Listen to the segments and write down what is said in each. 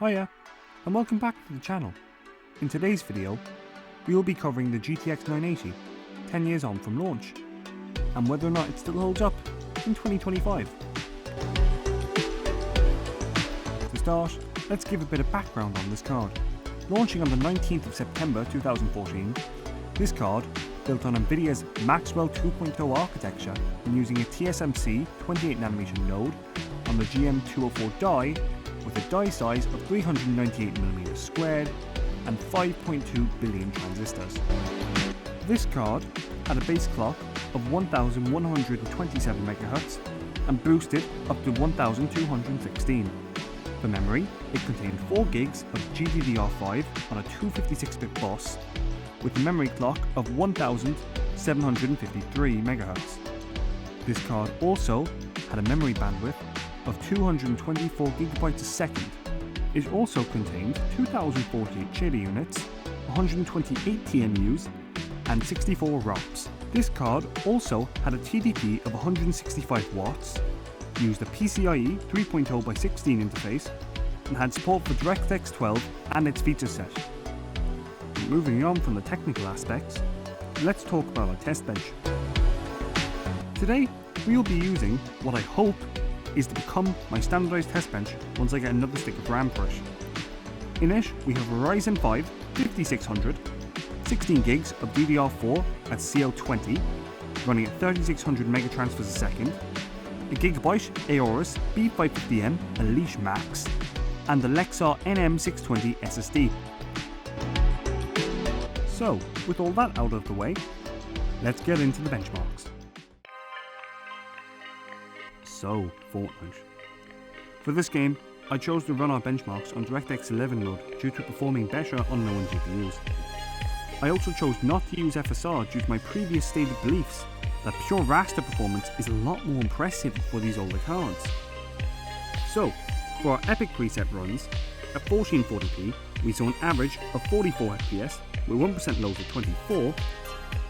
Hiya, and welcome back to the channel. In today's video, we will be covering the GTX 980, 10 years on from launch, and whether or not it still holds up in 2025. To start, let's give a bit of background on this card. Launching on the 19th of September 2014, this card, built on nvidias Maxwell 2.0 architecture and using a TSMC 28nm node on the GM204 die with a die size of 398mm squared and 5.2 billion transistors. This card had a base clock of 1127 MHz and boosted up to 1216. For memory, it contained 4 gigs of GDDR5 on a 256-bit bus with a memory clock of 1753 MHz. This card also had a memory bandwidth of 224 GB a second. It also contained 2048 shader units, 128 TMUs, and 64 ROPs. This card also had a TDP of 165 watts, used a PCIe 3.0x16 interface, and had support for DirectX 12 and its feature set. Moving on from the technical aspects, let's talk about our test bench. Today, we will be using what I hope is to become my standardized test bench once I get another stick of RAM for it. In it, we have a Ryzen 5 5600, 16 gigs of DDR4 at CL20, running at 3600 megatransfers a second, a Gigabyte Aorus B550M Elite Max, and the Lexar NM620 SSD. So, with all that out of the way, let's get into the benchmarks. So, Fortnite. For this game, I chose to run our benchmarks on DirectX 11 node due to performing better on known GPUs. I also chose not to use FSR due to my previous stated beliefs that pure raster performance is a lot more impressive for these older cards. So, for our epic preset runs, at 1440p we saw an average of 44 FPS with 1% lows of 24,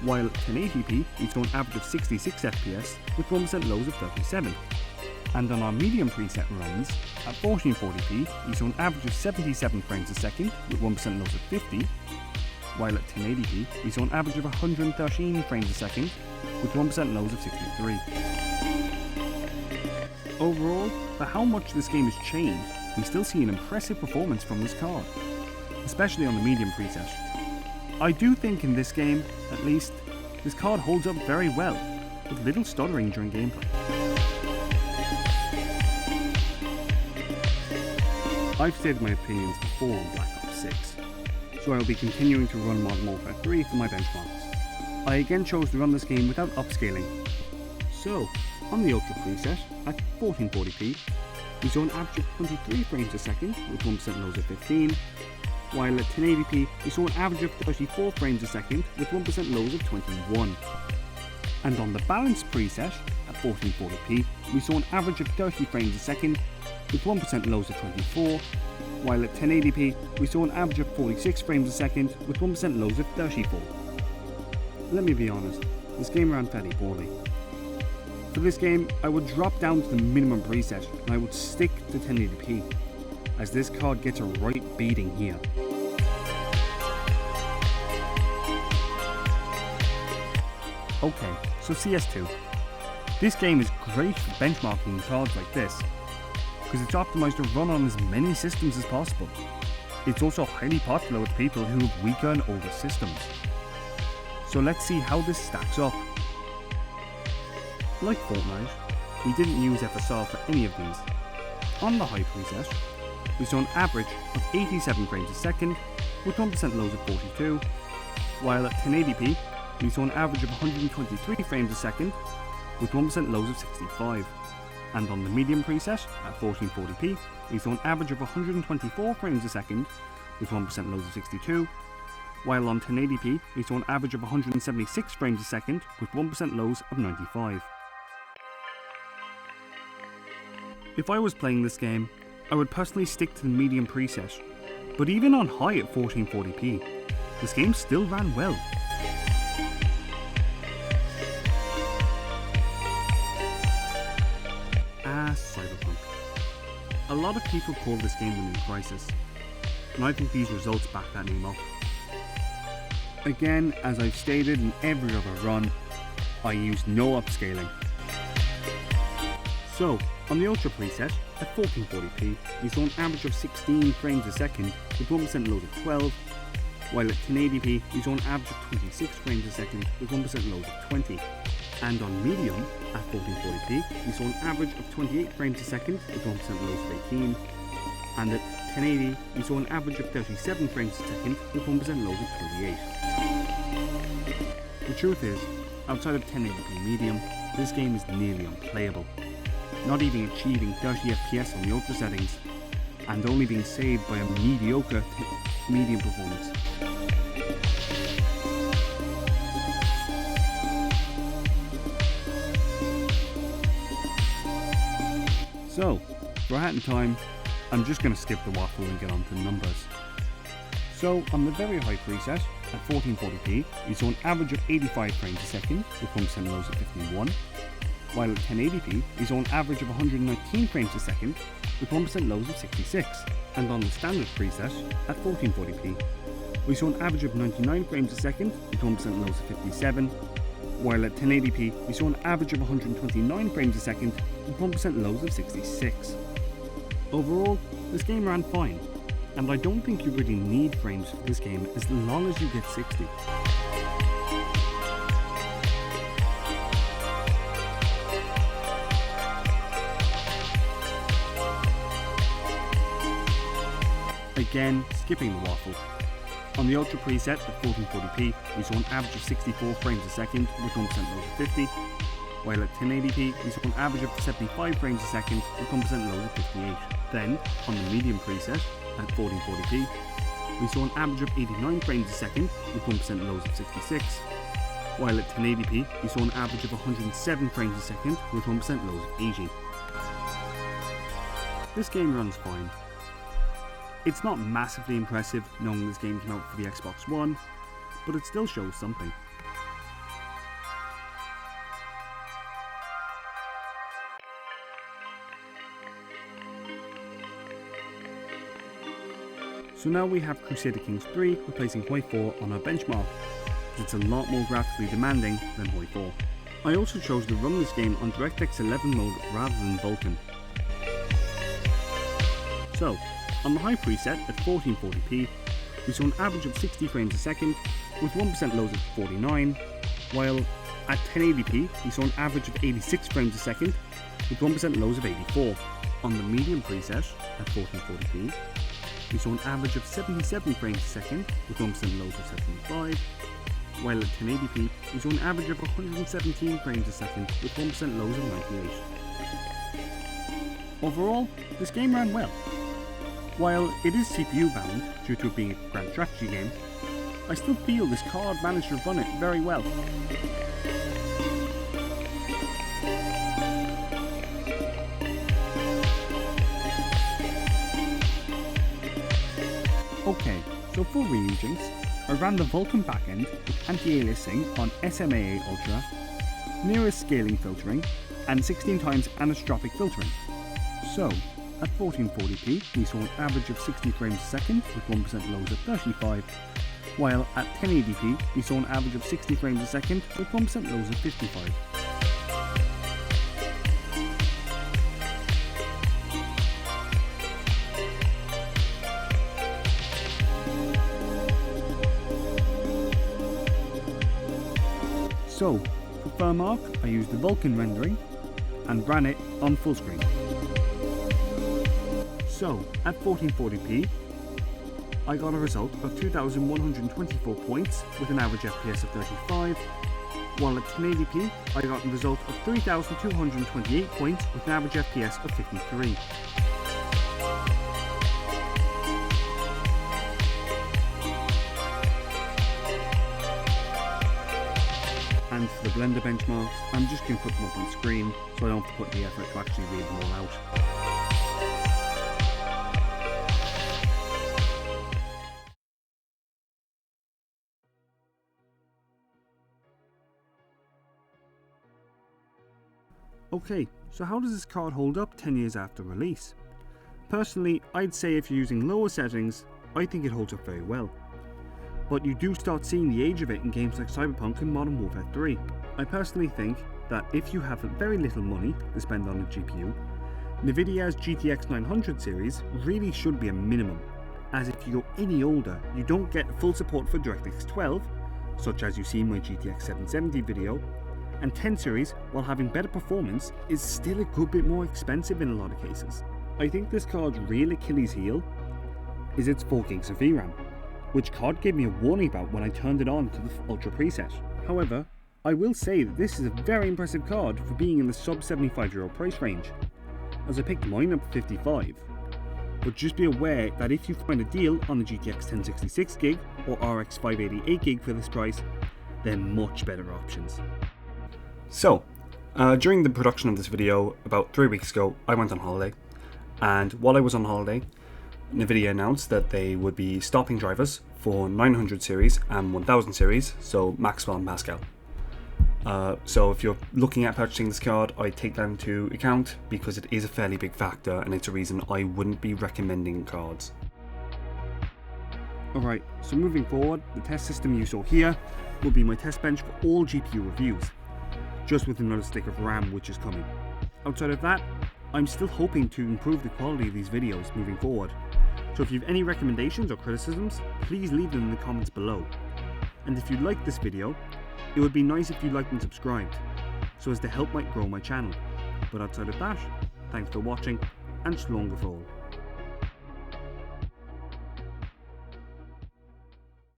while at 1080p we saw an average of 66 FPS with 1% lows of 37. And on our medium preset runs, at 1440p we saw an average of 77 frames a second with 1% lows of 50, while at 1080p we saw an average of 113 frames a second with 1% lows of 63. Overall, for how much this game has changed, we still see an impressive performance from this card, especially on the medium preset. I do think in this game, at least, this card holds up very well, with little stuttering during gameplay. I've stated my opinions before on Black Ops 6, so I will be continuing to run Modern Warfare 3 for my benchmarks. I again chose to run this game without upscaling. So, on the Ultra preset, at 1440p, we saw an average of 23 frames a second with 1% lows of 15, while at 1080p we saw an average of 34 frames a second with 1% lows of 21. And on the balanced preset, at 1440p, we saw an average of 30 frames a second with 1% lows of 24, while at 1080p we saw an average of 46 frames a second with 1% lows of 34. Let me be honest, this game ran fairly poorly. For this game, I would drop down to the minimum preset and I would stick to 1080p, as this card gets a right beating here. Okay, so CS2. This game is great for benchmarking cards like this, because it's optimized to run on as many systems as possible. It's also highly popular with people who have weaker and older systems. So let's see how this stacks up. Like Fortnite, we didn't use FSR for any of these. On the high preset, we saw an average of 87 frames a second with 1% lows of 42, while at 1080p we saw an average of 123 frames a second with 1% lows of 65. And on the medium preset, at 1440p, we saw an average of 124 frames a second with 1% lows of 62, while on 1080p we saw an average of 176 frames a second with 1% lows of 95. If I was playing this game, I would personally stick to the medium preset, but even on high at 1440p, this game still ran well. Cyberpunk. A lot of people call this game the new Crisis, and I think these results back that name up. Again, as I've stated in every other run, I used no upscaling. So, on the Ultra preset, at 1440p, we saw an average of 16 frames a second with 1% load of 12, while at 1080p, we saw an average of 26 frames a second with 1% load of 20. And on medium, at 1440p, we saw an average of 28 frames a second with 1% load of 18, and at 1080, we saw an average of 37 frames a second with 1% load of 28. The truth is, outside of 1080p medium, this game is nearly unplayable, not even achieving 30 FPS on the Ultra settings, and only being saved by a mediocre medium performance. So, for hat in time, I'm just going to skip the waffle and get on to the numbers. So, on the very high preset, at 1440p, we saw an average of 85 frames a second with 1% lows at 51, while at 1080p, we saw an average of 119 frames a second with 1% lows of 66. And on the standard preset, at 1440p, we saw an average of 99 frames a second with 1% lows of 57, while at 1080p, we saw an average of 129 frames a second with 1% lows of 66. Overall, this game ran fine, and I don't think you really need frames for this game as long as you get 60. Again, skipping the waffle. On the Ultra preset at 1440p, we saw an average of 64 frames a second with 1% lows of 50, while at 1080p, we saw an average of 75 frames a second with 1% lows of 58. Then, on the medium preset at 1440p, we saw an average of 89 frames a second with 1% lows of 66, while at 1080p, we saw an average of 107 frames a second with 1% lows of 80. This game runs fine. It's not massively impressive knowing this game came out for the Xbox One, but it still shows something. So now we have Crusader Kings 3 replacing Hoi 4 on our benchmark, as it's a lot more graphically demanding than Hoi 4. I also chose to run this game on DirectX 11 mode rather than Vulkan. So, on the high preset at 1440p, we saw an average of 60 frames a second with 1% lows at 49, while at 1080p we saw an average of 86 frames a second with 1% lows of 84. On the medium preset at 1440p, we saw an average of 77 frames a second with 1% lows of 75, while at 1080p we saw an average of 117 frames a second with 1% lows of 98. Overall, this game ran well. While it is CPU bound due to it being a grand strategy game, I still feel this card managed to run it very well. Okay, so for reagents, I ran the Vulkan backend with anti-aliasing on SMAA Ultra, nearest scaling filtering, and 16 times anisotropic filtering. So, at 1440p, we saw an average of 60 frames a second with 1% lows at 35, while at 1080p, we saw an average of 60 frames a second with 1% lows at 55. So, for Firmark, I used the Vulkan rendering and ran it on full screen. So, at 1440p, I got a result of 2,124 points with an average FPS of 35, while at 1080p, I got a result of 3,228 points with an average FPS of 53. And for the Blender benchmarks, I'm just going to put them up on screen so I don't have to put the effort to actually read them all out. Okay, so how does this card hold up 10 years after release? Personally, I'd say if you're using lower settings, I think it holds up very well. But you do start seeing the age of it in games like Cyberpunk and Modern Warfare 3. I personally think that if you have very little money to spend on a GPU, nvidias GTX 900 series really should be a minimum, as if you go any older, you don't get full support for DirectX 12, such as you see in my GTX 770 video, and 10 series, while having better performance, is still a good bit more expensive in a lot of cases. I think this card's real Achilles heel is its 4 gigs of VRAM, which COD gave me a warning about when I turned it on to the Ultra preset. However, I will say that this is a very impressive card for being in the sub €75 price range, as I picked mine up for 55. But just be aware that if you find a deal on the GTX 1066GB or RX 588GB for this price, they're much better options. So, during the production of this video, about 3 weeks ago, I went on holiday, and while I was on holiday, nvidia announced that they would be stopping drivers for 900 series and 1000 series, so Maxwell and Pascal. So if you're looking at purchasing this card, I take that into account because it is a fairly big factor and it's a reason I wouldn't be recommending cards. Alright, so moving forward, the test system you saw here will be my test bench for all GPU reviews, just with another stick of RAM which is coming. Outside of that, I'm still hoping to improve the quality of these videos moving forward, so if you have any recommendations or criticisms, please leave them in the comments below. And if you like this video, it would be nice if you liked and subscribed, so as to help grow my channel. But outside of that, thanks for watching, and slán go fóill.